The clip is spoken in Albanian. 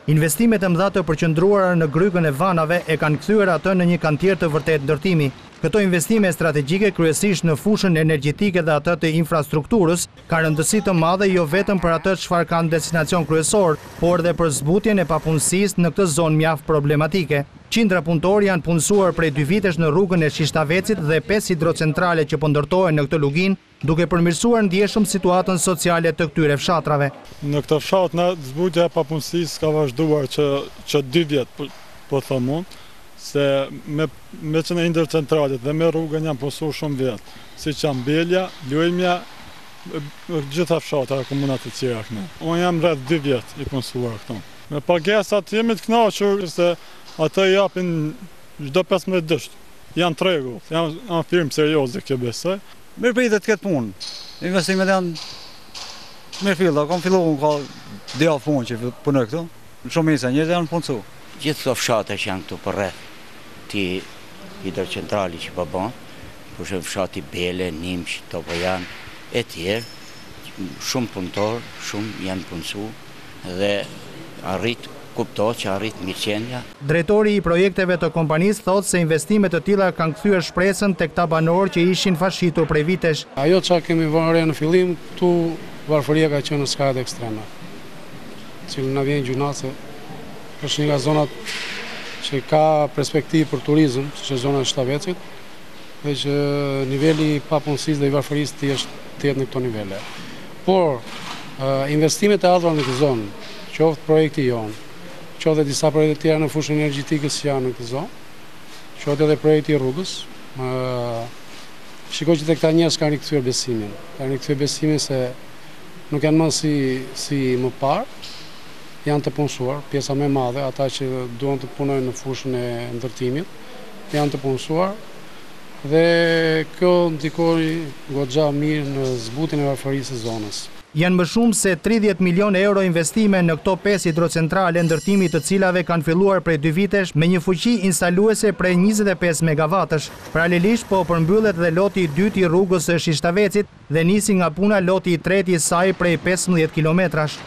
Investimet e mëdha të përqendruara në grykën e vanave e kanë kthyer atë në një kantier të vërtet ndërtimi. Këto investime strategjike, kryesisht në fushën energjetike dhe atë të infrastrukturës, ka rëndësi të madhe jo vetëm për atë çfarë kanë destinacion kryesor, por dhe për zbutjen e papunësisë në këtë zonë mjaft problematike. Qindra punëtor janë punësuar prej 2 vitesh në rrugën e Shishtavecit dhe 5 hidrocentrale që po ndërtohen në këtë luginë, duke përmirësuar ndjeshëm situatën sociale të këtyre fshatrave. Në këtë fshat në zbutja e papunësisë ka vazhduar që 2 vjet, po them unë, se me që në hidrocentralet dhe me rrugën janë punësuar shumë vjet, siç janë Belja, Lulmja, gjitha fshatra e komunat të tjera këtu. Unë jam rreth 2 vjet i punësuar këtu. Me pagesat jemi të kënaqur se ato japin çdo 15 ditë. Janë tregu, janë firmë serioze kjo besoj. Mirëpritet këtë punë. Investimet janë mirëfilla, kam filluar ka dia punë që punoj këtu. Shumë isa njerëz janë punësu. Gjithë këto fshate që janë këtu përreth ti hidrocentrali që po bën, por shumë fshati Bele, Nimsh, Topojan e tjerë, shumë punëtor, shumë janë punësu dhe kuptohet që arrit mirëqenia. Drejtori i projekteve të kompanisë thotë se investimet të tilla kanë kthyer shpresën tek ta banorë që ishin fashitur prej vitesh. Ajo që kemi vënë në fillim, këtu varfëria ka qenë në skadet ekstreme. Cilë na vjen gjuna se është një nga zonat që ka perspektivë për turizëm, siç është zona e Shishtavecit, dhe që niveli i papunësisë dhe i varfërisë të jetë në këto nivele. Por investimet e ardhura në këtë zonë, qoftë projekti jonë, qoftë disa projekte tjera në fushën energjetike që janë në këtë zonë, qoftë edhe projekti i rrugës. Shikoj që tek këta njerëz kanë rikthyer besimin. Kanë rikthyer besimin se nuk janë më si më parë, janë të punësuar, pjesa më e madhe, ata që duan të punojnë në fushën e ndërtimit, janë të punësuar dhe kjo ndikoi goxha mirë në zbutjen e varfërisë së zonës. Janë më shumë se 30 milion euro investime në këto 5 hidrocentrale ndërtimi të cilave kanë filluar prej 2 vitesh me një fuqi instaluese prej 25 megawatësh. Paralelisht po përmbyllet dhe loti i dytë i rrugës së Shishtavecit dhe nisi nga puna loti i tretë i saj prej 15 kilometrash.